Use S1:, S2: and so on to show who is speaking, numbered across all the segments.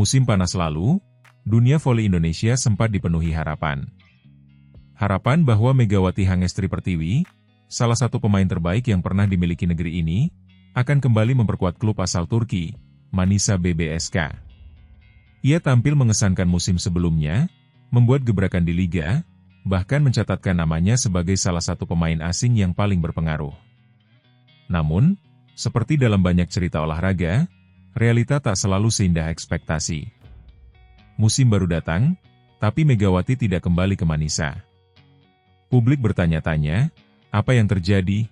S1: Musim panas lalu, dunia voli Indonesia sempat dipenuhi harapan. Harapan bahwa Megawati Hangestri Pertiwi, salah satu pemain terbaik yang pernah dimiliki negeri ini, akan kembali memperkuat klub asal Turki, Manisa BBSK. Ia tampil mengesankan musim sebelumnya, membuat gebrakan di liga, bahkan mencatatkan namanya sebagai salah satu pemain asing yang paling berpengaruh. Namun, seperti dalam banyak cerita olahraga, realita tak selalu seindah ekspektasi. Musim baru datang, tapi Megawati tidak kembali ke Manisa. Publik bertanya-tanya, apa yang terjadi?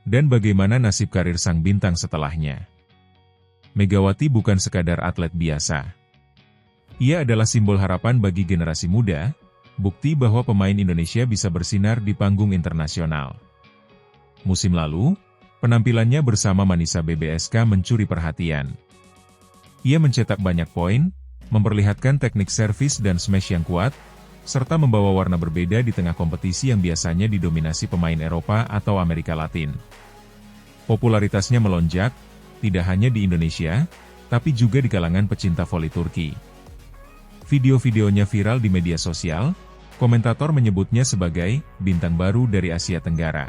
S1: Dan bagaimana nasib karir sang bintang setelahnya? Megawati bukan sekadar atlet biasa. Ia adalah simbol harapan bagi generasi muda, bukti bahwa pemain Indonesia bisa bersinar di panggung internasional. Musim lalu, penampilannya bersama Manisa BBSK mencuri perhatian. Ia mencetak banyak poin, memperlihatkan teknik servis dan smash yang kuat, serta membawa warna berbeda di tengah kompetisi yang biasanya didominasi pemain Eropa atau Amerika Latin. Popularitasnya melonjak, tidak hanya di Indonesia, tapi juga di kalangan pecinta voli Turki. Video-videonya viral di media sosial, komentator menyebutnya sebagai bintang baru dari Asia Tenggara.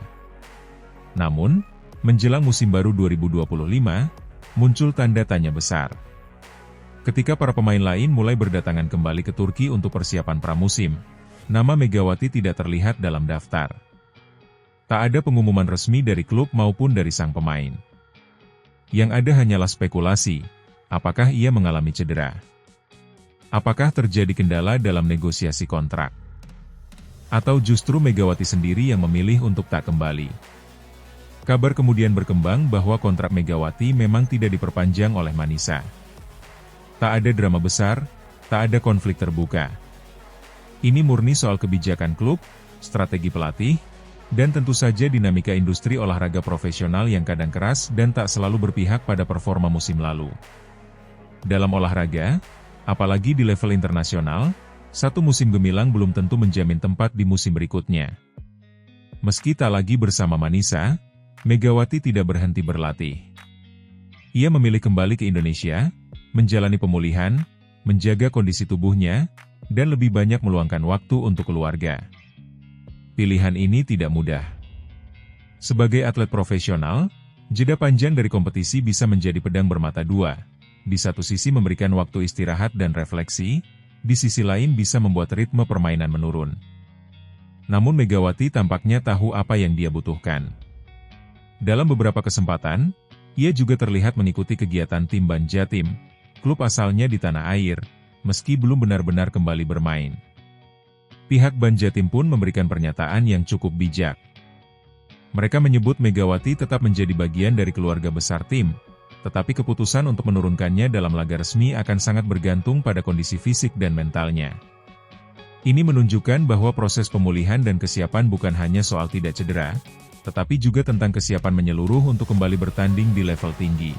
S1: Namun, menjelang musim baru 2025, muncul tanda tanya besar. Ketika para pemain lain mulai berdatangan kembali ke Turki untuk persiapan pramusim, nama Megawati tidak terlihat dalam daftar. Tak ada pengumuman resmi dari klub maupun dari sang pemain. Yang ada hanyalah spekulasi, apakah ia mengalami cedera? Apakah terjadi kendala dalam negosiasi kontrak? Atau justru Megawati sendiri yang memilih untuk tak kembali? Kabar kemudian berkembang bahwa kontrak Megawati memang tidak diperpanjang oleh Manisa. Tak ada drama besar, tak ada konflik terbuka. Ini murni soal kebijakan klub, strategi pelatih, dan tentu saja dinamika industri olahraga profesional yang kadang keras dan tak selalu berpihak pada performa musim lalu. Dalam olahraga, apalagi di level internasional, satu musim gemilang belum tentu menjamin tempat di musim berikutnya. Meski tak lagi bersama Manisa, Megawati tidak berhenti berlatih. Ia memilih kembali ke Indonesia, menjalani pemulihan, menjaga kondisi tubuhnya, dan lebih banyak meluangkan waktu untuk keluarga. Pilihan ini tidak mudah. Sebagai atlet profesional, jeda panjang dari kompetisi bisa menjadi pedang bermata dua. Di satu sisi memberikan waktu istirahat dan refleksi, di sisi lain bisa membuat ritme permainan menurun. Namun Megawati tampaknya tahu apa yang dia butuhkan. Dalam beberapa kesempatan, ia juga terlihat mengikuti kegiatan tim Ban Jatim, klub asalnya di tanah air, meski belum benar-benar kembali bermain. Pihak Ban Jatim pun memberikan pernyataan yang cukup bijak. Mereka menyebut Megawati tetap menjadi bagian dari keluarga besar tim, tetapi keputusan untuk menurunkannya dalam laga resmi akan sangat bergantung pada kondisi fisik dan mentalnya. Ini menunjukkan bahwa proses pemulihan dan kesiapan bukan hanya soal tidak cedera, tetapi juga tentang kesiapan menyeluruh untuk kembali bertanding di level tinggi.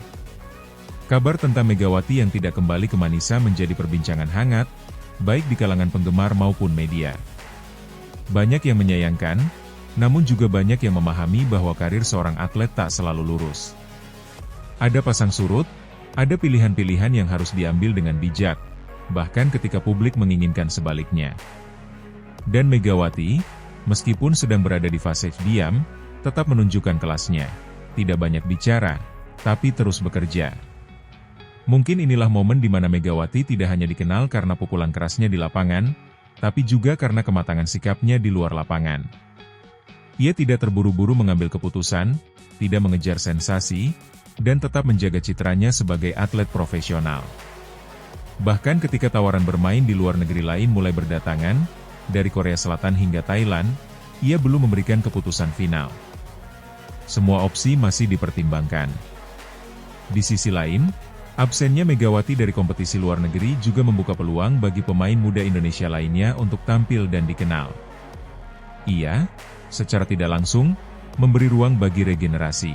S1: Kabar tentang Megawati yang tidak kembali ke Manisa menjadi perbincangan hangat, baik di kalangan penggemar maupun media. Banyak yang menyayangkan, namun juga banyak yang memahami bahwa karir seorang atlet tak selalu lurus. Ada pasang surut, ada pilihan-pilihan yang harus diambil dengan bijak, bahkan ketika publik menginginkan sebaliknya. Dan Megawati, meskipun sedang berada di fase diam, tetap menunjukkan kelasnya. Tidak banyak bicara, tapi terus bekerja. Mungkin inilah momen di mana Megawati tidak hanya dikenal karena pukulan kerasnya di lapangan, tapi juga karena kematangan sikapnya di luar lapangan. Ia tidak terburu-buru mengambil keputusan, tidak mengejar sensasi, dan tetap menjaga citranya sebagai atlet profesional. Bahkan ketika tawaran bermain di luar negeri lain mulai berdatangan, dari Korea Selatan hingga Thailand, ia belum memberikan keputusan final. Semua opsi masih dipertimbangkan. Di sisi lain, absennya Megawati dari kompetisi luar negeri juga membuka peluang bagi pemain muda Indonesia lainnya untuk tampil dan dikenal. Ia, secara tidak langsung, memberi ruang bagi regenerasi.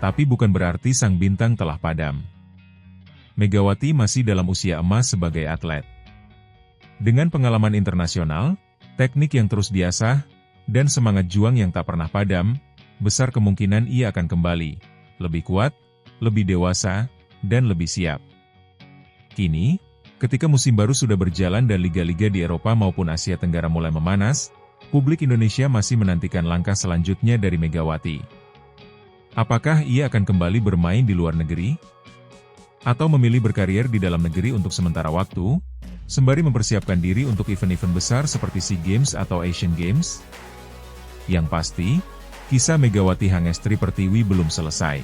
S1: Tapi bukan berarti sang bintang telah padam. Megawati masih dalam usia emas sebagai atlet. Dengan pengalaman internasional, teknik yang terus diasah, dan semangat juang yang tak pernah padam, besar kemungkinan ia akan kembali, lebih kuat, lebih dewasa, dan lebih siap. Kini, ketika musim baru sudah berjalan dan liga-liga di Eropa maupun Asia Tenggara mulai memanas, publik Indonesia masih menantikan langkah selanjutnya dari Megawati. Apakah ia akan kembali bermain di luar negeri? Atau memilih berkarier di dalam negeri untuk sementara waktu, sembari mempersiapkan diri untuk event-event besar seperti SEA Games atau Asian Games? Yang pasti, kisah Megawati Hangestri Pertiwi belum selesai.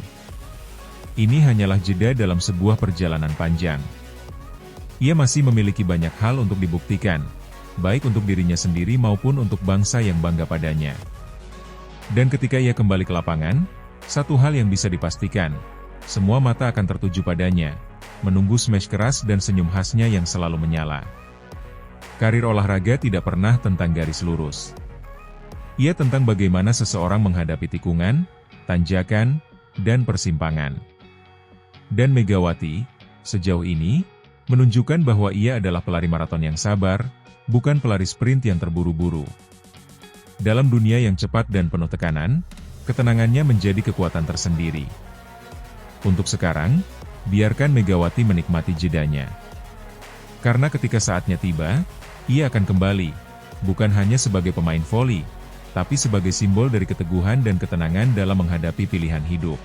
S1: Ini hanyalah jeda dalam sebuah perjalanan panjang. Ia masih memiliki banyak hal untuk dibuktikan, baik untuk dirinya sendiri maupun untuk bangsa yang bangga padanya. Dan ketika ia kembali ke lapangan, satu hal yang bisa dipastikan, semua mata akan tertuju padanya, menunggu smash keras dan senyum khasnya yang selalu menyala. Karir olahraga tidak pernah tentang garis lurus. Ia tentang bagaimana seseorang menghadapi tikungan, tanjakan, dan persimpangan. Dan Megawati, sejauh ini, menunjukkan bahwa ia adalah pelari maraton yang sabar, bukan pelari sprint yang terburu-buru. Dalam dunia yang cepat dan penuh tekanan, ketenangannya menjadi kekuatan tersendiri. Untuk sekarang, biarkan Megawati menikmati jedanya. Karena ketika saatnya tiba, ia akan kembali, bukan hanya sebagai pemain voli, tapi sebagai simbol dari keteguhan dan ketenangan dalam menghadapi pilihan hidup.